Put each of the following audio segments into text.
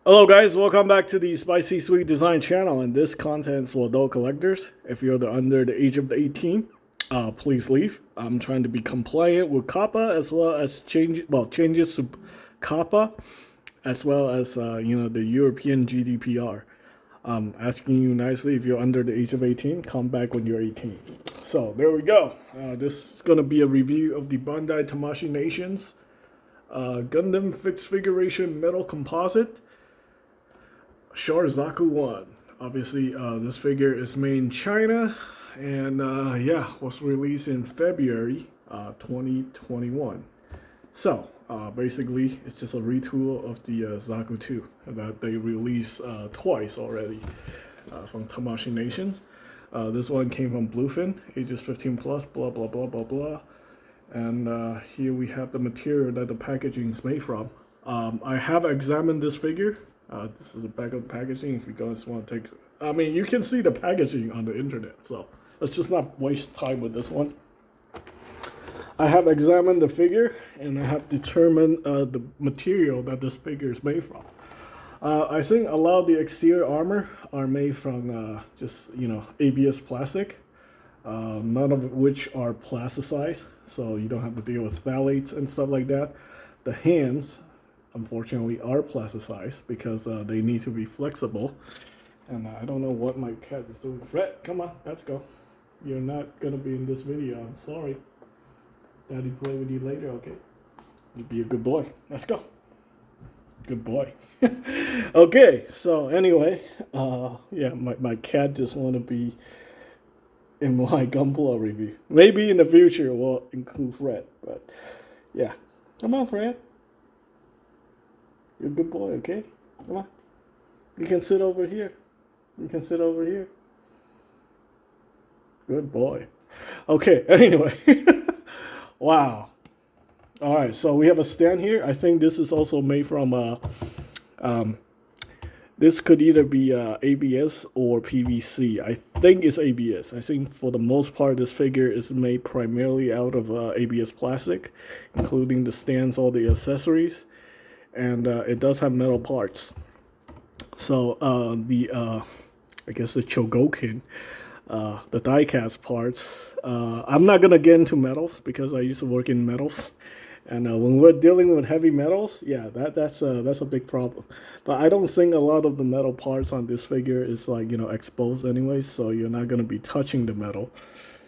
Hello guys, welcome back to the Spicy Sweet Design channel, and this contents for adult collectors. If you're under the age of 18, please leave. I'm trying to be compliant with COPPA as well as changes to COPPA as well as the European GDPR. Asking you nicely, if you're under the age of 18, come back when you're 18. So there we go. This is going to be a review of the Bandai Tamashii Nations Gundam Fixed Figuration Metal Composite Char Zaku 1. Obviously, this figure is made in China and was released in February 2021. So basically, it's just a retool of the Zaku 2 that they released twice already from Tamashii Nations. This one came from Bluefin, ages 15 plus, blah blah blah blah blah. And here we have the material that the packaging is made from. I have examined this figure. This is a backup packaging if you guys want to take... I mean, you can see the packaging on the internet, so let's just not waste time with this one. I have examined the figure, and I have determined the material that this figure is made from. I think a lot of the exterior armor are made from ABS plastic, none of which are plasticized, so you don't have to deal with phthalates and stuff like that. The hands, unfortunately, are plasticized because they need to be flexible. And I don't know what my cat is doing. Fred, come on, let's go. You're not gonna be in this video. I'm sorry. Daddy play with you later, okay? You be a good boy. Let's go. Good boy. Okay, so anyway, my cat just want to be in my GUNPLA review. Maybe in the future we'll include Fred, but yeah. Come on, Fred. You're a good boy, okay? Come on. You can sit over here. You can sit over here. Good boy. Okay, anyway. Wow. Alright, so we have a stand here. I think this is also made from this could either be ABS or PVC. I think it's ABS. I think for the most part this figure is made primarily out of ABS plastic, including the stands, all the accessories. And it does have metal parts. So I guess the Chogokin, the die-cast parts. I'm not gonna get into metals because I used to work in metals, and when we're dealing with heavy metals, yeah, that's a big problem. But I don't think a lot of the metal parts on this figure is exposed anyway, so you're not gonna be touching the metal.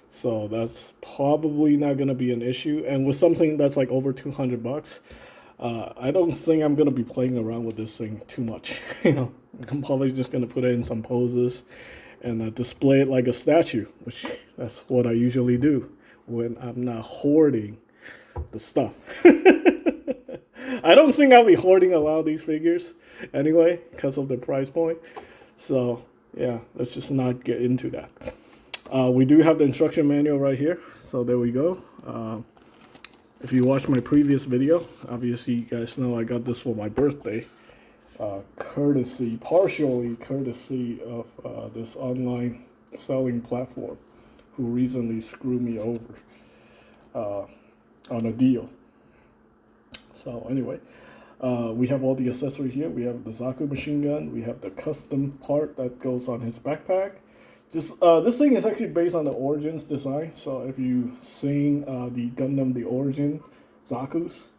So that's probably not gonna be an issue. And with something that's like over $200. I don't think I'm going to be playing around with this thing too much. I'm probably just going to put it in some poses and display it like a statue, which that's what I usually do when I'm not hoarding the stuff. I don't think I'll be hoarding a lot of these figures anyway because of the price point. So, yeah, let's just not get into that. We do have the instruction manual right here. So there we go. If you watched my previous video, obviously you guys know I got this for my birthday. Partially courtesy of this online selling platform who recently screwed me over on a deal. So anyway, we have all the accessories here. We have the Zaku machine gun. We have the custom part that goes on his backpack. Just this thing is actually based on the Origins design. So if you've seen the Gundam, the Origin Zaku's,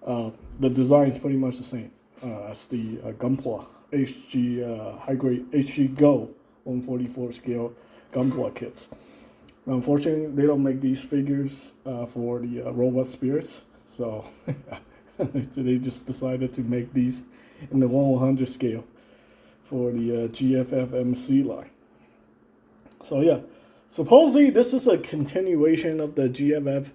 the design is pretty much the same as the GUNPLA HG high grade HG Go 144 scale GUNPLA kits. Now, unfortunately, they don't make these figures for the robot spirits, so they just decided to make these in the 1/100 scale for the GFF-MC line. So yeah, supposedly this is a continuation of the GFF,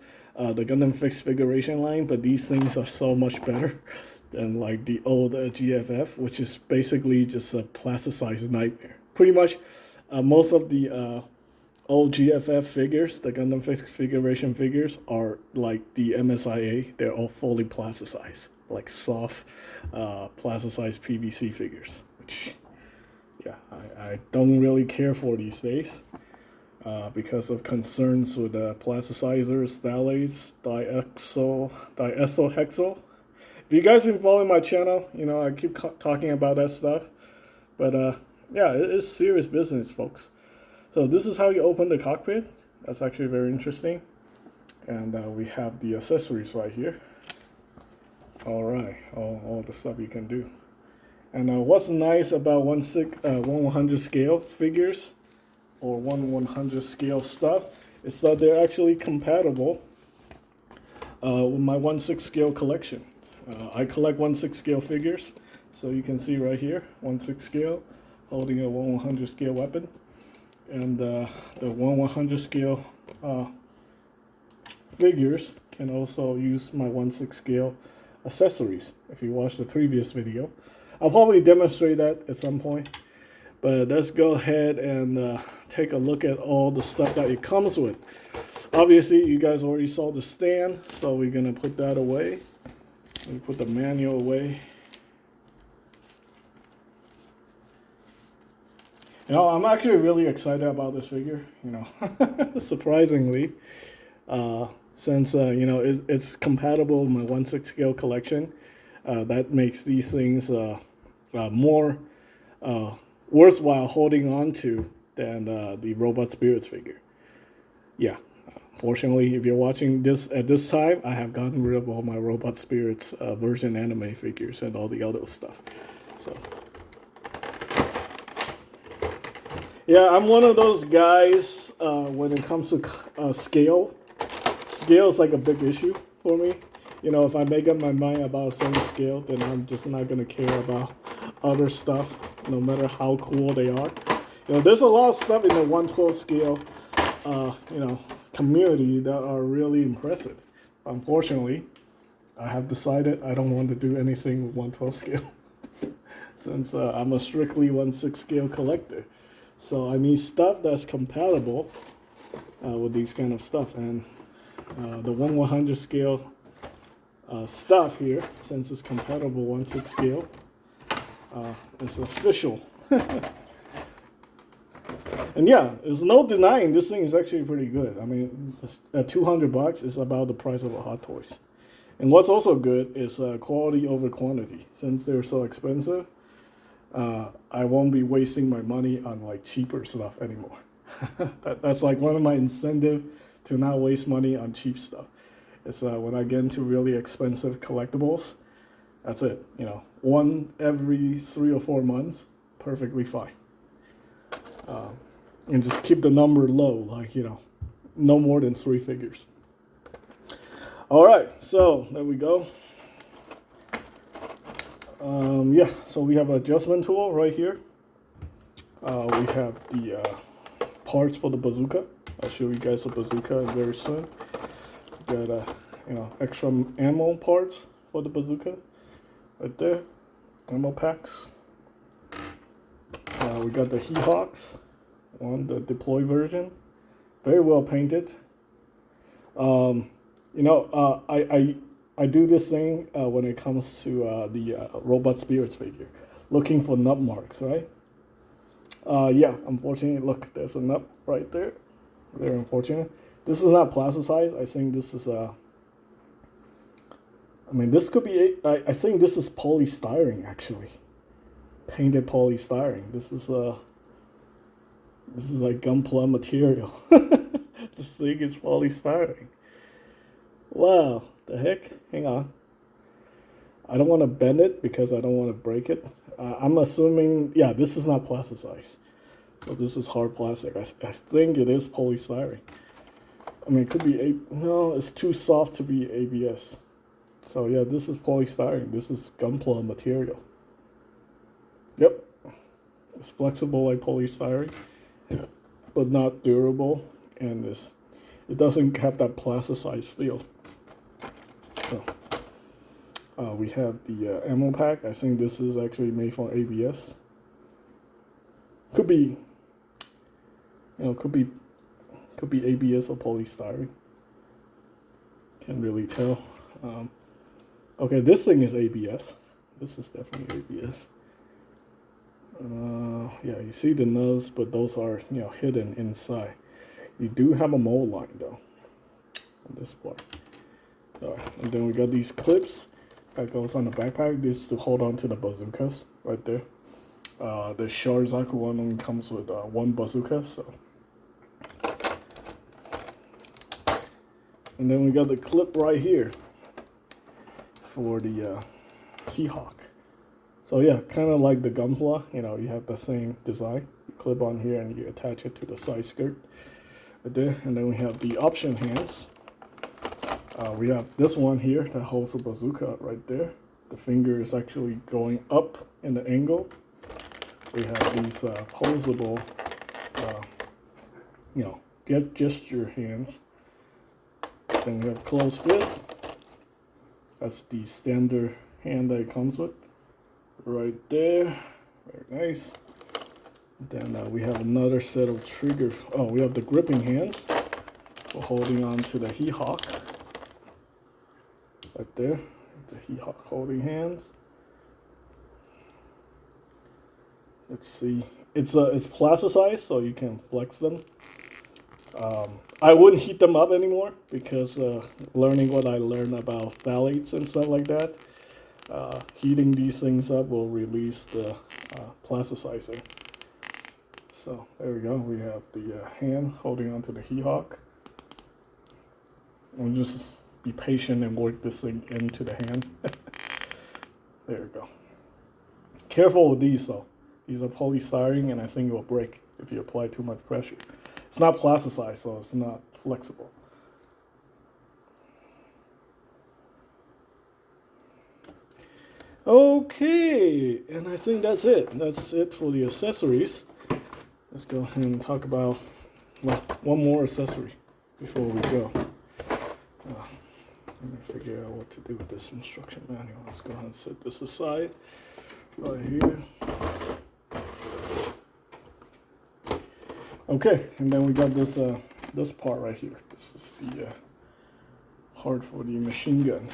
the Gundam Fixed Figuration line, but these things are so much better than like the old GFF, which is basically just a plasticized nightmare. Pretty much, most of the old GFF figures, the Gundam Fixed Figuration figures, are like the MSIA. They're all fully plasticized, like soft plasticized PVC figures, which... yeah, I don't really care for these days because of concerns with plasticizers, phthalates, diethylhexyl, If you guys been following my channel, you know I keep talking about that stuff. But yeah, it is serious business, folks. So this is how you open the cockpit. That's actually very interesting. And we have the accessories right here. All right, all the stuff you can do. And what's nice about 1/100 scale figures or 1/100 scale stuff is that they're actually compatible with my 1/6 scale collection. I collect 1/6 scale figures, so you can see right here, 1/6 scale, holding a 1/100 scale weapon, and the 1/100 scale figures can also use my 1/6 scale accessories. If you watched the previous video, I'll probably demonstrate that at some point. But let's go ahead and take a look at all the stuff that it comes with. Obviously, you guys already saw the stand, so we're gonna put that away. We put the manual away. You know, I'm actually really excited about this figure. You know, surprisingly, since you know it's compatible with my 1/6 scale collection, that makes these things more worthwhile holding on to than the Robot Spirits figure. Yeah. Fortunately, if you're watching this at this time, I have gotten rid of all my Robot Spirits version anime figures and all the other stuff. So, yeah, I'm one of those guys when it comes to scale. Scale is like a big issue for me. You know, if I make up my mind about a certain scale, then I'm just not going to care about other stuff, no matter how cool they are. You know, there's a lot of stuff in the 1/12 scale, you know, community that are really impressive. Unfortunately, I have decided I don't want to do anything with 1/12 scale since I'm a strictly 1/6 scale collector. So I need stuff that's compatible with these kind of stuff, and the 1/100 scale stuff here, since it's compatible 1/6 scale, is official. And yeah, there's no denying this thing is actually pretty good. I mean, at $200, it's about the price of a Hot Toys. And what's also good is quality over quantity. Since they're so expensive, I won't be wasting my money on like cheaper stuff anymore. That's like one of my incentive to not waste money on cheap stuff. It's when I get into really expensive collectibles, that's it. You know, one every 3 or 4 months, perfectly fine. And just keep the number low, like, you know, no more than 3 figures. All right, so there we go. Yeah, so we have an adjustment tool right here. We have the parts for the bazooka. I'll show you guys the bazooka very soon. We got you know, extra ammo parts for the bazooka right there. Ammo packs. We got the He-Hawks on the deploy version, very well painted. You know, I do this thing when it comes to the Robot Spirits figure, looking for nut marks, right? Yeah, unfortunately, look, there's a nut right there. Very unfortunate. This is not plasticized. I think this is I mean, this could be I think this is polystyrene, actually. Painted polystyrene. This is like GUNPLA material. This thing is polystyrene. Wow, the heck? Hang on. I don't want to bend it because I don't want to break it. I'm assuming, yeah, this is not plasticized. So this is hard plastic. I think it is polystyrene. I mean, it could be no, it's too soft to be ABS. So yeah, this is polystyrene. This is GUNPLA material. Yep, it's flexible like polystyrene, but not durable, and it doesn't have that plasticized feel. So we have the ammo pack. I think this is actually made for ABS. Could be, you know, could be ABS or polystyrene. Can't really tell. Okay, this thing is ABS. This is definitely ABS. Yeah, you see the nose, but those are, you know, hidden inside. You do have a mold line though on this part. All right, and then we got these clips. that goes on the backpack. This is to hold on to the bazookas right there. The Char Zaku one only comes with one bazooka, so. And then we got the clip right here for the He-Hawk. So yeah, kind of like the Gunpla, you know, you have the same design. You clip on here and you attach it to the side skirt right there. And then we have the option hands. We have this one here that holds the bazooka right there. The finger is actually going up in the angle. We have these posable, you know, gesture hands. Then we have closed fist. That's the standard hand that it comes with. Right there. Very nice. Then we have another set of triggers. Oh, we have the gripping hands for holding on to the He-Hawk. Right there. The He-Hawk holding hands. Let's see. It's plasticized, so you can flex them. I wouldn't heat them up anymore because learning what I learned about phthalates and stuff like that, heating these things up will release the plasticizing. So there we go. We have the hand holding onto the He-Hawk. We'll just be patient and work this thing into the hand. There we go. Careful with these though. These are polystyrene and I think it will break if you apply too much pressure. It's not plasticized, so it's not flexible. Okay, and I think that's it. That's it for the accessories. Let's go ahead and talk about, well, one more accessory before we go. Let me figure out what to do with this instruction manual. Let's go ahead and set this aside right here. Okay, and then we got this this part right here. This is the part for the machine gun.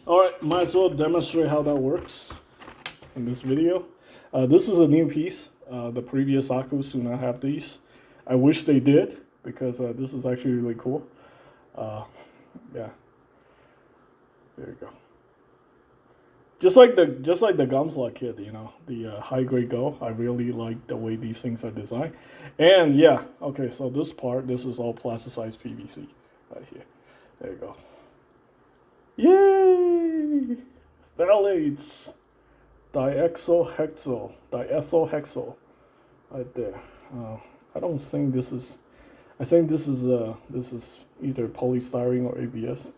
All right, might as well demonstrate how that works in this video. This is a new piece. The previous Zakus do not have these. I wish they did because this is actually really cool. Yeah. There you go. Just like the GUNPLA kit, you know, the high grade Go. I really like the way these things are designed. And yeah, okay, so this part, this is all plasticized PVC right here. There you go. Yay! Phthalates, Diethylhexyl, right there. I don't think this is. I think this is either polystyrene or ABS.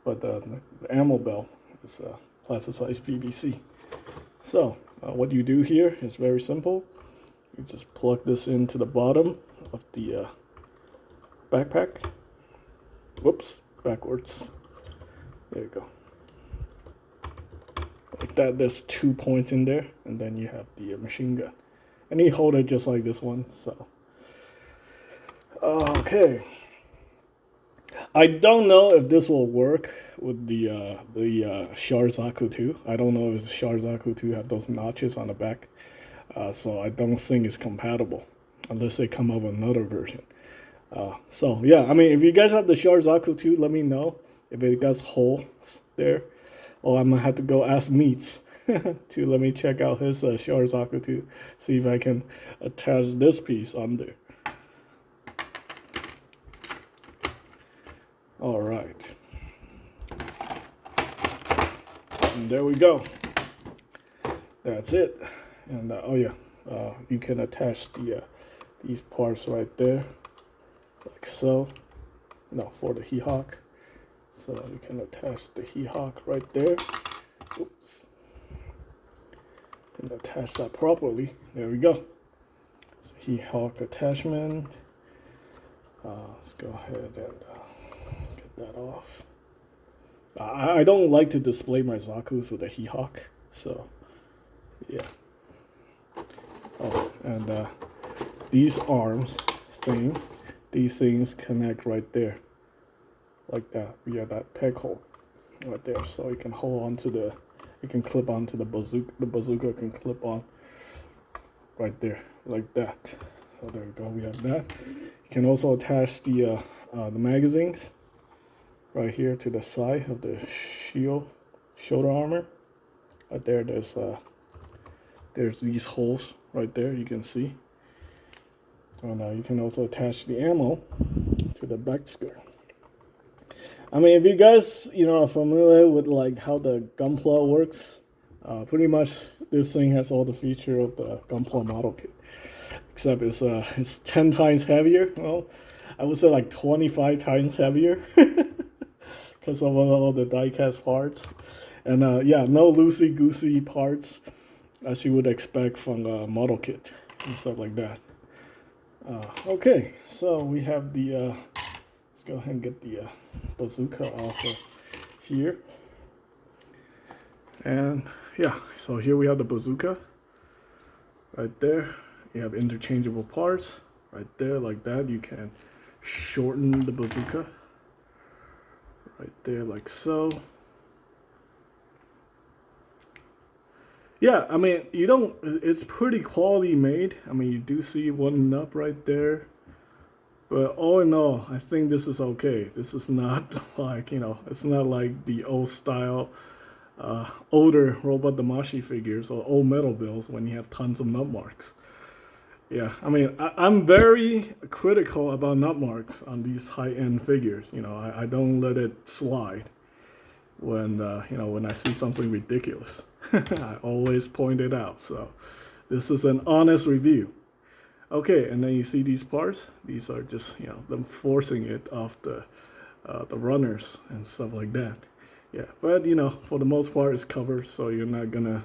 But the ammo belt is plasticized PVC. So what you do here is very simple. You just plug this into the bottom of the backpack. Whoops, backwards. There you go. Like that, there's 2 points in there, and then you have the machine gun. And you hold it just like this one. So okay. I don't know if this will work with the Char Zaku 2. I don't know if the Char Zaku 2 have those notches on the back. So I don't think it's compatible unless they come up with another version. So yeah, I mean, if you guys have the Char Zaku 2, let me know if it got holes there. Or I'm gonna have to go ask Meats to let me check out his Char Zaku 2, see if I can attach this piece on there. All right, and there we go. That's it. And oh yeah, you can attach the these parts right there, like so. No, for the He-Hawk. So you can attach the He-Hawk right there. Oops. And attach that properly. There we go. So He-Hawk attachment. Let's go ahead and get that off. I don't like to display my Zakus with a He-Hawk, so yeah. Oh, and these arms these things connect right there, like that, via that peg hole right there. So you can hold on to the, you can clip onto the bazooka. The bazooka can clip on right there, like that. So there we go, we have that. You can also attach the magazines right here to the side of the shoulder armor. Right there, there's these holes right there, you can see. And you can also attach the ammo to the back skirt. I mean, if you guys, are familiar with like how the GUNPLA works, pretty much this thing has all the feature of the GUNPLA model kit, except it's 10 times heavier. Well, I would say like 25 times heavier because of all the die-cast parts. And yeah, no loosey-goosey parts as you would expect from a model kit and stuff like that. Okay, so we have the, let's go ahead and get the bazooka off of here. And yeah, so here we have the bazooka right there. You have interchangeable parts right there like that. You can shorten the bazooka right there like so. Yeah, I mean, it's pretty quality made. I mean, you do see one nub right there. But all in all, I think this is okay. This is not like, it's not like the old style, older Robot Damashi figures or old metal builds when you have tons of nub marks. Yeah, I mean, I'm very critical about nub marks on these high-end figures. I don't let it slide when, when I see something ridiculous. I always point it out. So this is an honest review. Okay, and then you see these parts. These are just, them forcing it off the runners and stuff like that. Yeah, but, for the most part, it's covered, so you're not going to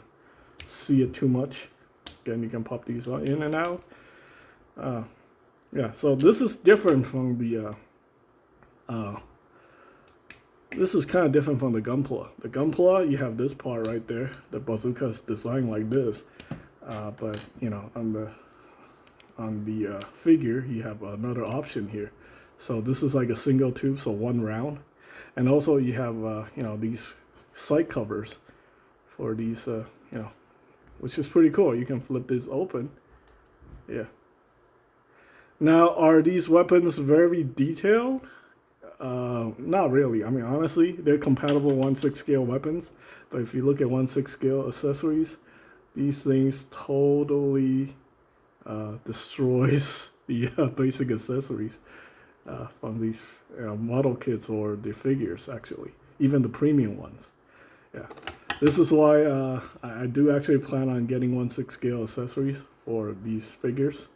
see it too much. Again, you can pop these in and out. Yeah, so this is different from the... this is kind of different from the GUNPLA. The GUNPLA, you have this part right there. The bazooka is designed like this. But, on the figure, you have another option here. So this is like a single tube, so one round. And also you have, these sight covers for these, which is pretty cool. You can flip this open. Yeah. Now, are these weapons very detailed? Not really. I mean, honestly, they're compatible 1/6 scale weapons. But if you look at 1/6 scale accessories, these things totally destroys the basic accessories from these model kits or the figures, actually, even the premium ones. Yeah, this is why I do actually plan on getting 1/6 scale accessories for these figures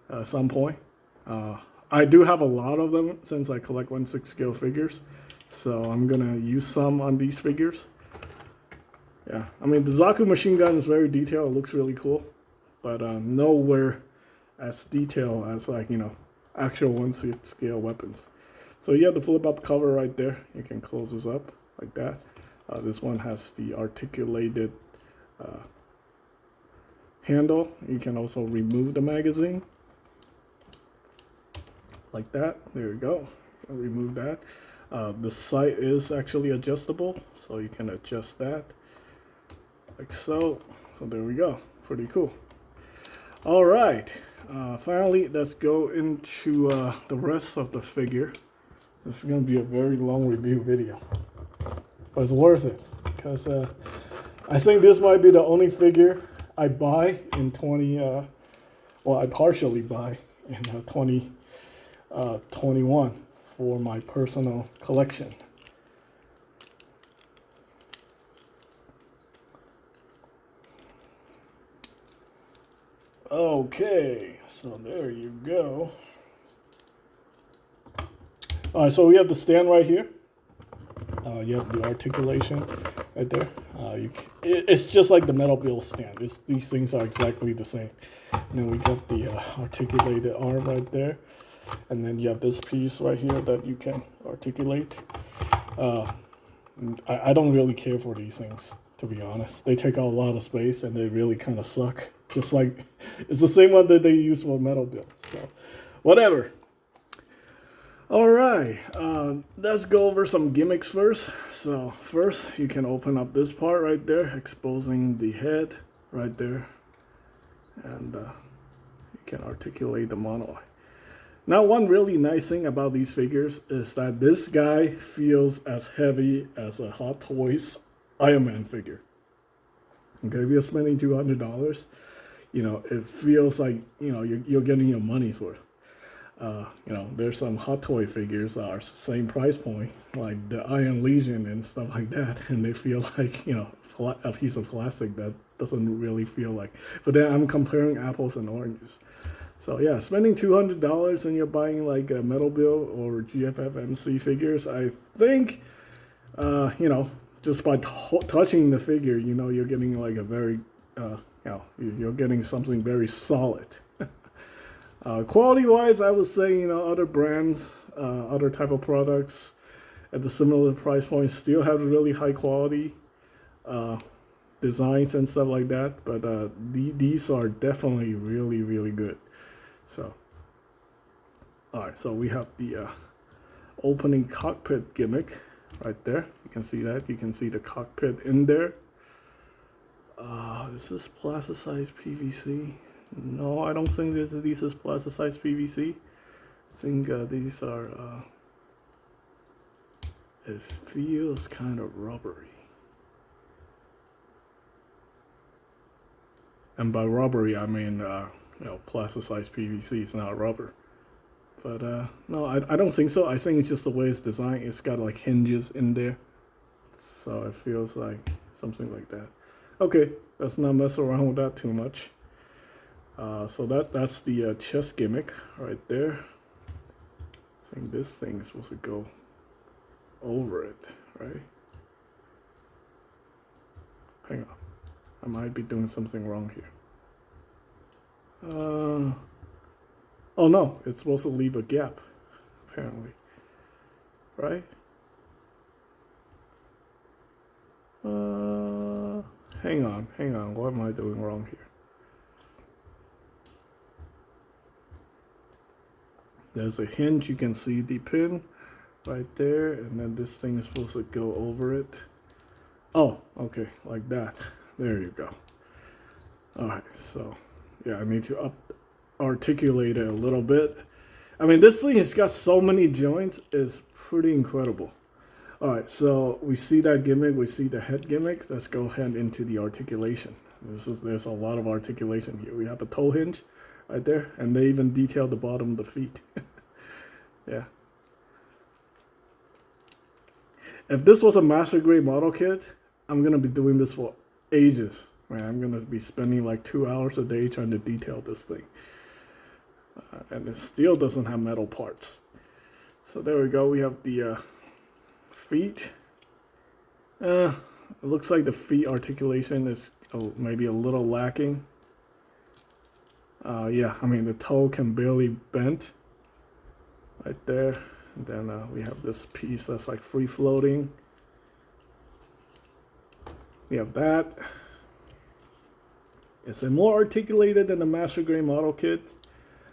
at some point. I do have a lot of them since I collect 1/6 scale figures, so I'm gonna use some on these figures. Yeah, I mean, the Zaku machine gun is very detailed. It looks really cool. But nowhere as detailed as actual 1/6 scale weapons. So you have to flip out the cover right there. You can close this up like that. This one has the articulated handle. You can also remove the magazine like that. There you go. Remove that. The sight is actually adjustable, so you can adjust that like so. So there we go. Pretty cool. All right, finally, let's go into the rest of the figure. This is going to be a very long review video, but it's worth it because I think this might be the only figure I buy in I partially buy in 2021 for my personal collection. Okay, so there you go. All right, so we have the stand right here. You have the articulation right there. It's just like the metal build stand. These things are exactly the same. And then we got the articulated arm right there. And then you have this piece right here that you can articulate. I don't really care for these things, to be honest. They take out a lot of space and they really kind of suck. Just like, it's the same one that they use for metal builds. So, whatever. All right, let's go over some gimmicks first. So first, you can open up this part right there, exposing the head right there. And you can articulate the monolith. Now, one really nice thing about these figures is that this guy feels as heavy as a Hot Toys Iron Man figure. Okay, if you're spending $200, you know, it feels like, you know, you're getting your money's worth. You know, there's some Hot Toy figures that are same price point, like the Iron Legion and stuff like that, and they feel like, you know, a piece of plastic that doesn't really feel like. But then I'm comparing apples and oranges. So yeah, spending $200 and you're buying like a Metal Build or GFFMC figures, I think, you know, just by touching the figure, you know, you're getting like a very, you know, you're getting something very solid. Quality-wise, I would say, you know, other brands, other type of products at the similar price point still have really high quality designs and stuff like that. But these are definitely really, really good. So, all right, so we have the opening cockpit gimmick right there. You can see that. You can see the cockpit in there. This is plasticized PVC. No, I don't think this is plasticized PVC. I think these are, it feels kind of rubbery. And by rubbery, I mean, you know, plasticized PVC is not rubber. But no, I don't think so. I think it's just the way it's designed. It's got like hinges in there. So it feels like something like that. Okay, let's not mess around with that too much. So that's the chest gimmick right there. I think this thing is supposed to go over it, right? Hang on, I might be doing something wrong here. Oh no, it's supposed to leave a gap, apparently, right? Hang on, what am I doing wrong here? There's a hinge, you can see the pin right there, and then this thing is supposed to go over it. Oh, okay, like that. There you go. Alright, so yeah, I need to articulate it a little bit. I mean, this thing has got so many joints, it's pretty incredible. Alright, so we see that gimmick, we see the head gimmick. Let's go ahead into the articulation. There's a lot of articulation here. We have a toe hinge right there, and they even detailed the bottom of the feet. Yeah. If this was a master grade model kit, I'm gonna be doing this for ages. Man, I'm gonna be spending like 2 hours a day trying to detail this thing. And it still doesn't have metal parts. So there we go. We have the feet. It looks like the feet articulation is maybe a little lacking. Yeah, I mean the toe can barely bend right there. And then we have this piece that's like free floating. We have that. It's more articulated than the master grade model kit.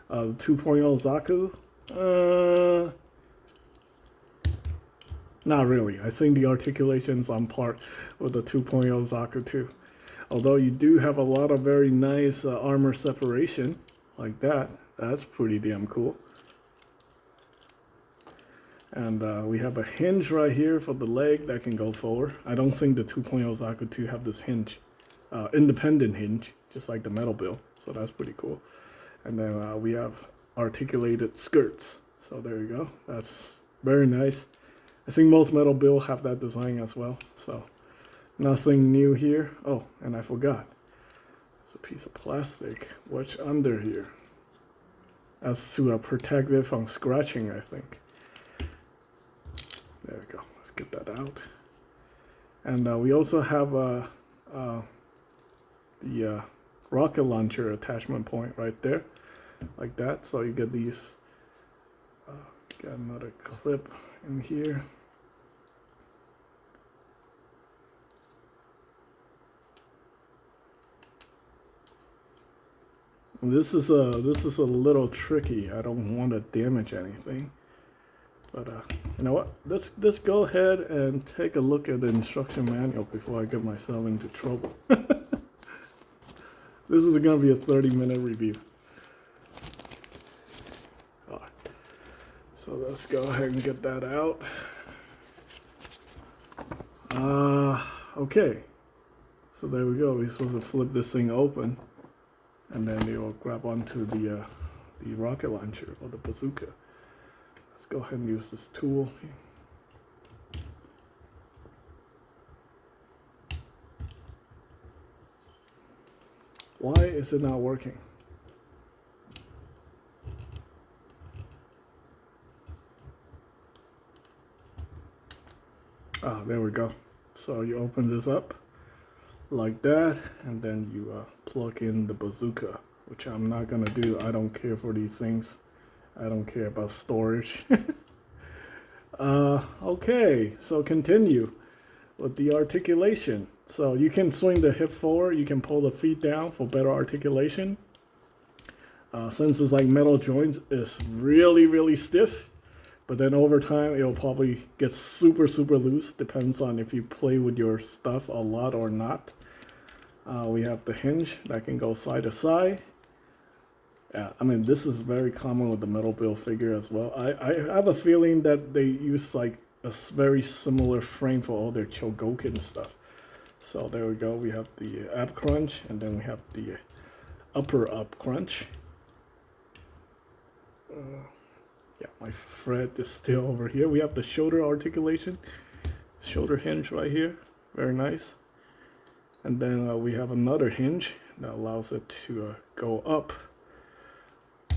The 2.0 Zaku. Not really. I think the articulation's on par with the 2.0 Zaku too. Although you do have a lot of very nice armor separation like that. That's pretty damn cool. And we have a hinge right here for the leg that can go forward. I don't think the 2.0 Zaku 2 have this hinge, independent hinge, just like the metal build. So that's pretty cool. And then we have articulated skirts. So there you go. That's very nice. I think most metal build have that design as well. So nothing new here. Oh, and I forgot. It's a piece of plastic wedged under here. As to protect it from scratching, I think. There we go. Let's get that out. And we also have the rocket launcher attachment point right there, like that. So you get these. Got another clip in here. This is a little tricky. I don't want to damage anything. But you know what? Let's go ahead and take a look at the instruction manual before I get myself into trouble. This is gonna be a 30-minute review. So let's go ahead and get that out. Okay. So there we go. We're supposed to flip this thing open, and then it will grab onto the rocket launcher or the bazooka. Let's go ahead and use this tool. Why is it not working? Ah, there we go. So you open this up like that, and then you plug in the bazooka, which I'm not gonna do. I don't care for these things. I don't care about storage. Okay, so continue with the articulation. So you can swing the hip forward, you can pull the feet down for better articulation. Since it's like metal joints, it's really stiff. But then over time, it'll probably get super loose. Depends on if you play with your stuff a lot or not. We have the hinge that can go side to side. Yeah, I mean, this is very common with the metal build figure as well. I have a feeling that they use like a very similar frame for all their Chogokin stuff. So there we go. We have the ab crunch, and then we have the upper up crunch. Yeah, my thread is still over here. We have the shoulder articulation, shoulder hinge right here. Very nice. And then we have another hinge that allows it to go up.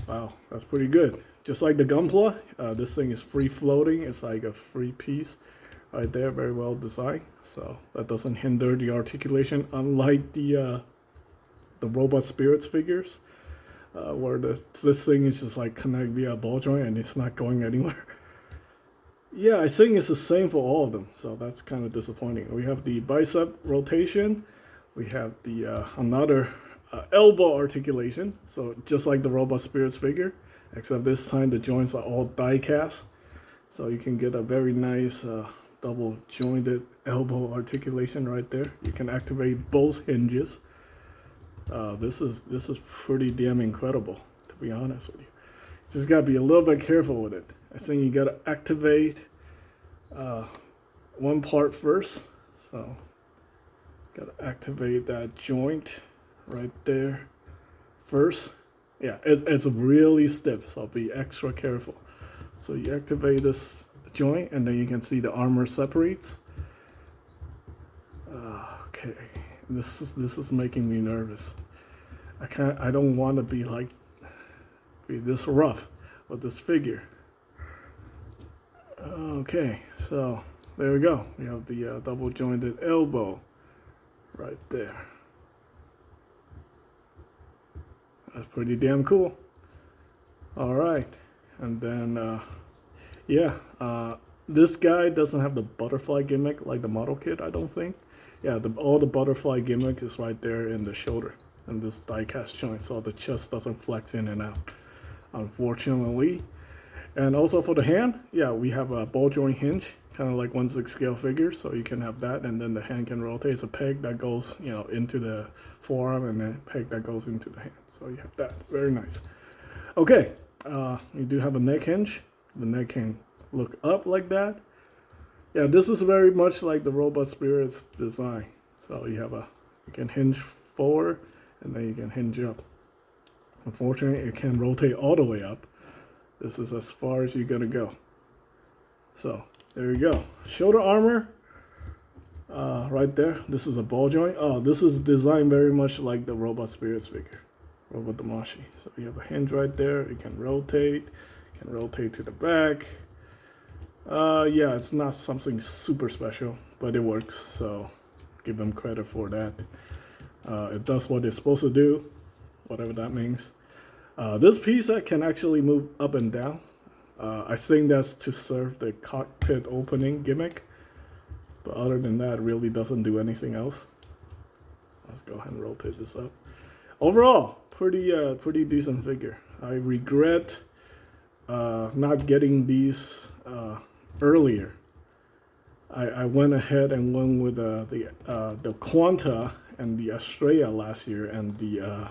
Wow, that's pretty good. Just like the GUNPLA, this thing is free floating. It's like a free piece right there, very well designed. So that doesn't hinder the articulation, unlike the Robot Spirits figures, where this thing is just like connect via ball joint and it's not going anywhere. Yeah, I think it's the same for all of them, so that's kind of disappointing. We have the bicep rotation. We have the another elbow articulation, so just like the Robot Spirits figure, except this time the joints are all die-cast, so you can get a very nice double jointed elbow articulation right there. You can activate both hinges. This is pretty damn incredible, to be honest with you. Just gotta be a little bit careful with it. I think you gotta activate one part first, so gotta activate that joint right there first. Yeah, it's really stiff, so be extra careful. So you activate this joint, and then you can see the armor separates. Okay, this is making me nervous. I don't want to be this rough with this figure. Okay, so there we go. We have the double jointed elbow right there. That's pretty damn cool. All right, and then this guy doesn't have the butterfly gimmick like the model kit, I don't think. Yeah, all the butterfly gimmick is right there in the shoulder and this die-cast joint, so the chest doesn't flex in and out, unfortunately. And also for the hand, yeah, we have a ball joint hinge, kind of like 1/6 scale figure, so you can have that, and then the hand can rotate. It's a peg that goes, into the forearm, and then a peg that goes into the hand. So you have that. Very nice. Okay, you do have a neck hinge. The neck can look up like that. Yeah, this is very much like the Robot Spirits design. So you can hinge forward, and then you can hinge up. Unfortunately, it can rotate all the way up. This is as far as you're gonna go. So there you go. Shoulder armor, right there. This is a ball joint. Oh, this is designed very much like the Robot Spirits figure, Robot Damashi. So you have a hinge right there. It can rotate. Can rotate to the back. Yeah, it's not something super special, but it works. So give them credit for that. It does what it's supposed to do, whatever that means. This piece can actually move up and down. I think that's to serve the cockpit opening gimmick. But other than that, it really doesn't do anything else. Let's go ahead and rotate this up. Overall, pretty decent figure. I regret not getting these earlier. I went ahead and went with the Quanta and the Estrella last year, and the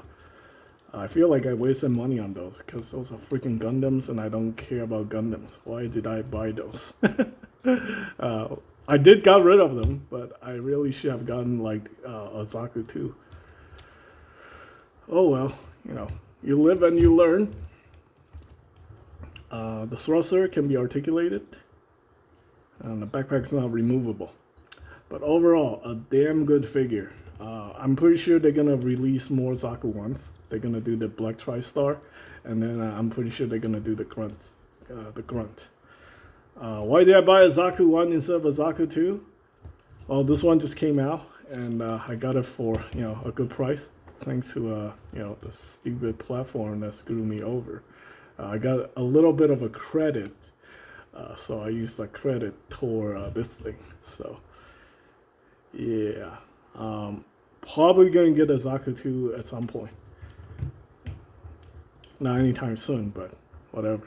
I feel like I wasted money on those because those are freaking Gundams and I don't care about Gundams. Why did I buy those? I did got rid of them, but I really should have gotten like a Zaku too. Oh well, you know, you live and you learn. The thruster can be articulated, and the backpack's not removable. But overall, a damn good figure. I'm pretty sure they're gonna release more Zaku ones. They're gonna do the Black Tri-Star, and then I'm pretty sure they're gonna do the Grunt. Why did I buy a Zaku 1 instead of a Zaku 2? Well, this one just came out, and I got it for, you know, a good price, thanks to you know, the stupid platform that screwed me over. I got a little bit of a credit, so I used that credit toward this thing. So yeah, probably gonna get a Zaku 2 at some point. Not anytime soon, but whatever.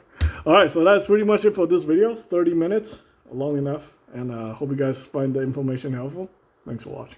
Alright, so that's pretty much it for this video. 30 minutes, long enough. And hope you guys find the information helpful. Thanks for watching.